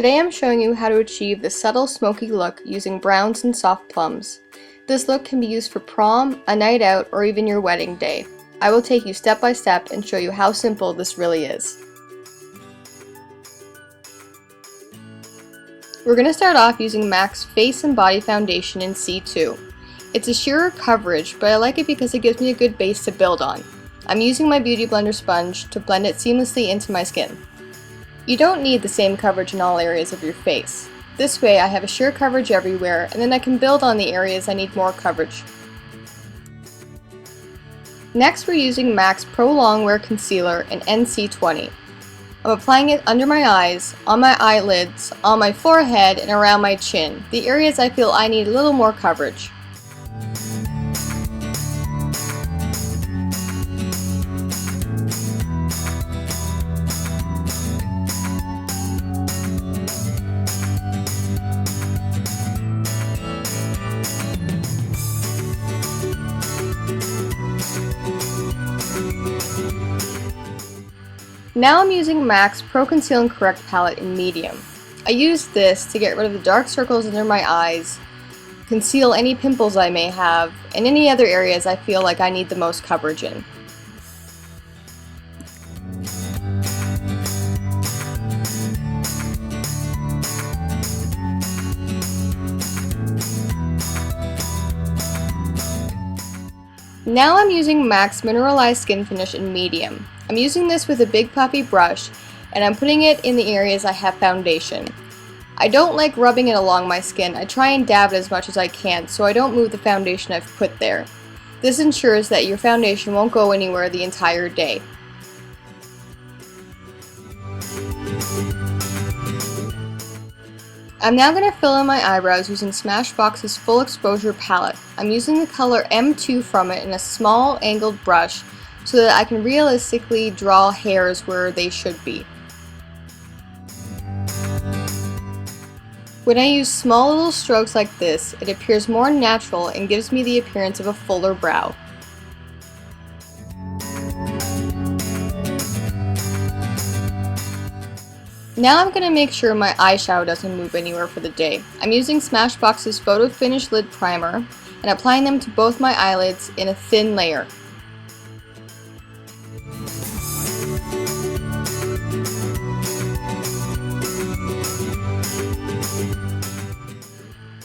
Today I'm showing you how to achieve the subtle smoky look using browns and soft plums. This look can be used for prom, a night out, or even your wedding day. I will take you step by step and show you how simple this really is. We're going to start off using MAC's Face and Body Foundation in C2. It's a sheerer coverage, but I like it because it gives me a good base to build on. I'm using my Beauty Blender sponge to blend it seamlessly into my skin. You don't need the same coverage in all areas of your face. This way I have a sheer coverage everywhere, and then I can build on the areas I need more coverage. Next we're using MAC's Pro Longwear Concealer in NC20. I'm applying it under my eyes, on my eyelids, on my forehead, and around my chin, the areas I feel I need a little more coverage. Now I'm using MAC's Pro Conceal and Correct palette in medium. I use this to get rid of the dark circles under my eyes, conceal any pimples I may have, and any other areas I feel like I need the most coverage in. Now I'm using MAC's Mineralize Skinfinish in medium. I'm using this with a big puffy brush, and I'm putting it in the areas I have foundation. I don't like rubbing it along my skin. I try and dab it as much as I can so I don't move the foundation I've put there. This ensures that your foundation won't go anywhere the entire day. I'm now going to fill in my eyebrows using Smashbox's Full Exposure palette. I'm using the color M2 from it in a small angled brush so that I can realistically draw hairs where they should be. When I use small little strokes like this, it appears more natural and gives me the appearance of a fuller brow. Now I'm going to make sure my eyeshadow doesn't move anywhere for the day. I'm using Smashbox's Photo Finish Lid Primer and applying them to both my eyelids in a thin layer.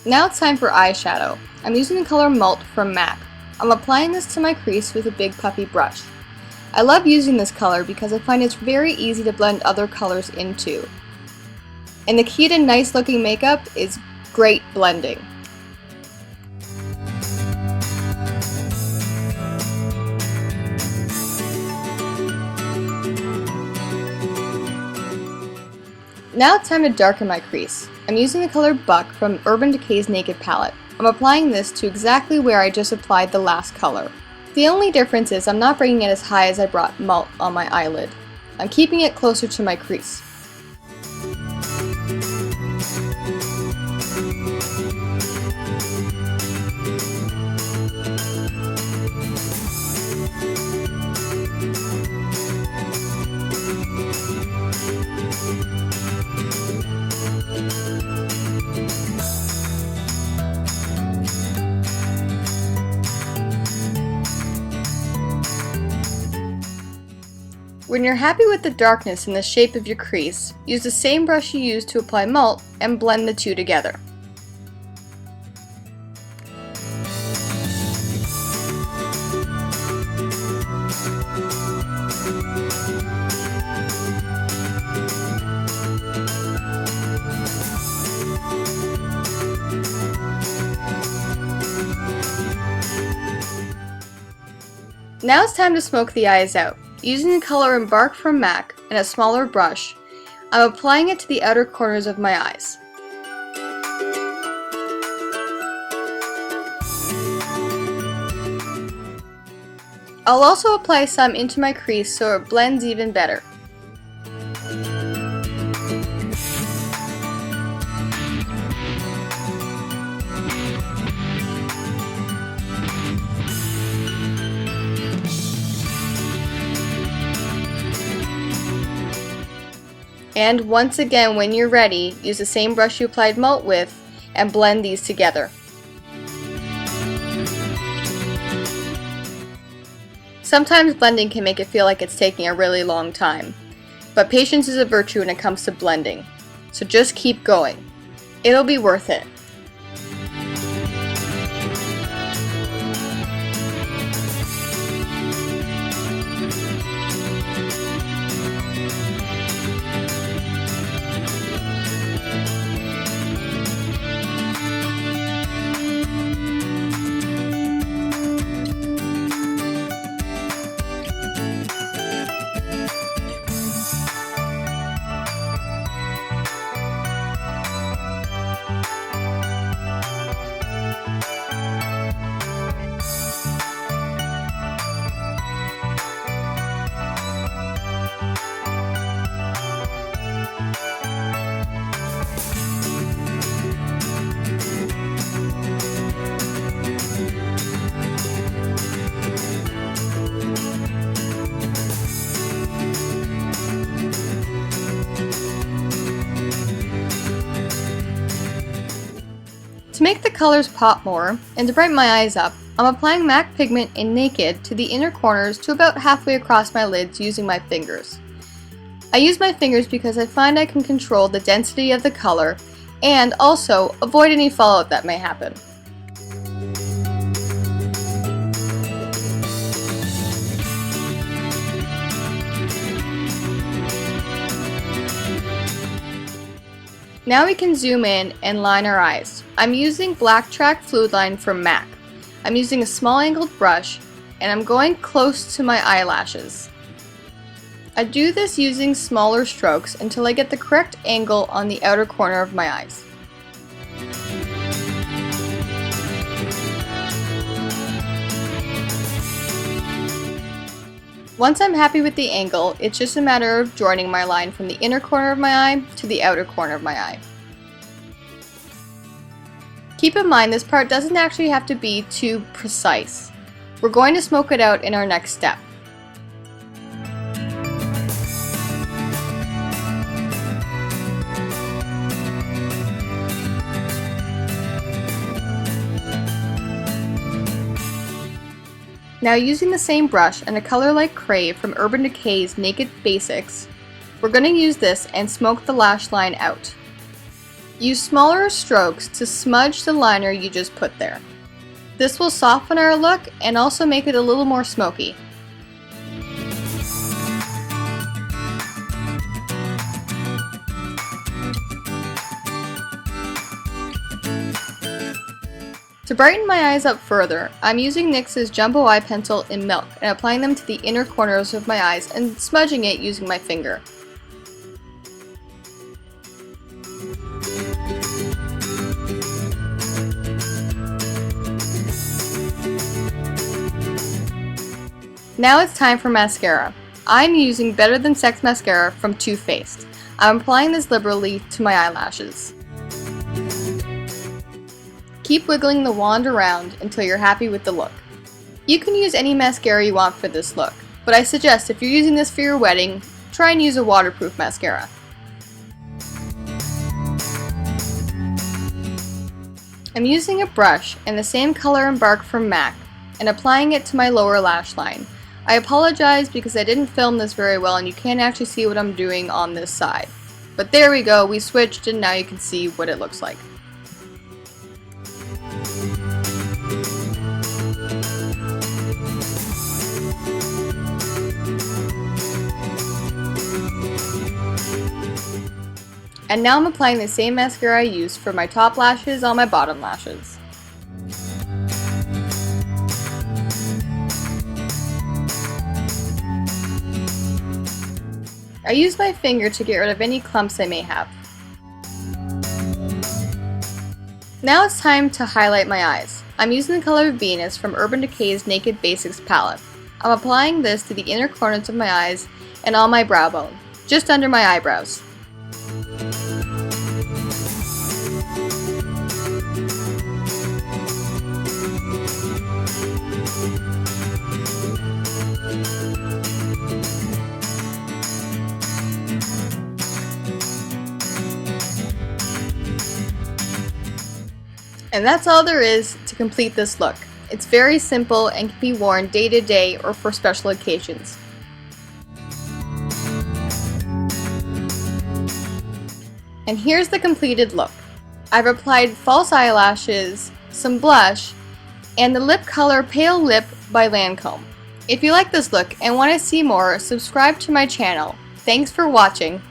Now it's time for eyeshadow. I'm using the color Malt from MAC. I'm applying this to my crease with a big puffy brush. I love using this color because I find it's very easy to blend other colors into. And the key to nice looking makeup is great blending. Now it's time to darken my crease. I'm using the color Buck from Urban Decay's Naked palette. I'm applying this to exactly where I just applied the last color. The only difference is I'm not bringing it as high as I brought Malt on my eyelid. I'm keeping it closer to my crease. When you're happy with the darkness and the shape of your crease, use the same brush you used to apply Malt and blend the two together. Now it's time to smoke the eyes out. Using the color Embark from MAC and a smaller brush, I'm applying it to the outer corners of my eyes. I'll also apply some into my crease so it blends even better. And once again, when you're ready, use the same brush you applied Malt with and blend these together. Sometimes blending can make it feel like it's taking a really long time, but patience is a virtue when it comes to blending, so just keep going. It'll be worth it. To make the colors pop more, and to brighten my eyes up, I'm applying MAC pigment in Naked to the inner corners to about halfway across my lids using my fingers. I use my fingers because I find I can control the density of the color and also avoid any fallout that may happen. Now we can zoom in and line our eyes. I'm using Blacktrack Fluidline from MAC. I'm using a small angled brush and I'm going close to my eyelashes. I do this using smaller strokes until I get the correct angle on the outer corner of my eyes. Once I'm happy with the angle, it's just a matter of joining my line from the inner corner of my eye to the outer corner of my eye. Keep in mind this part doesn't actually have to be too precise. We're going to smoke it out in our next step. Now using the same brush and a color like Crave from Urban Decay's Naked Basics, we're going to use this and smoke the lash line out. Use smaller strokes to smudge the liner you just put there. This will soften our look and also make it a little more smoky. To brighten my eyes up further, I'm using NYX's Jumbo Eye Pencil in Milk and applying them to the inner corners of my eyes and smudging it using my finger. Now it's time for mascara. I'm using Better Than Sex Mascara from Too Faced. I'm applying this liberally to my eyelashes. Keep wiggling the wand around until you're happy with the look. You can use any mascara you want for this look, but I suggest if you're using this for your wedding, try and use a waterproof mascara. I'm using a brush in the same color Embark from MAC and applying it to my lower lash line. I apologize because I didn't film this very well and you can't actually see what I'm doing on this side. But there we go, we switched and now you can see what it looks like. And now I'm applying the same mascara I used for my top lashes on my bottom lashes. I use my finger to get rid of any clumps I may have. Now it's time to highlight my eyes. I'm using the color Venus from Urban Decay's Naked Basics palette. I'm applying this to the inner corners of my eyes and on my brow bone, just under my eyebrows. And that's all there is to complete this look. It's very simple and can be worn day to day or for special occasions. And here's the completed look. I've applied false eyelashes, some blush, and the lip color Pale Lip by Lancome. If you like this look and want to see more, subscribe to my channel. Thanks for watching.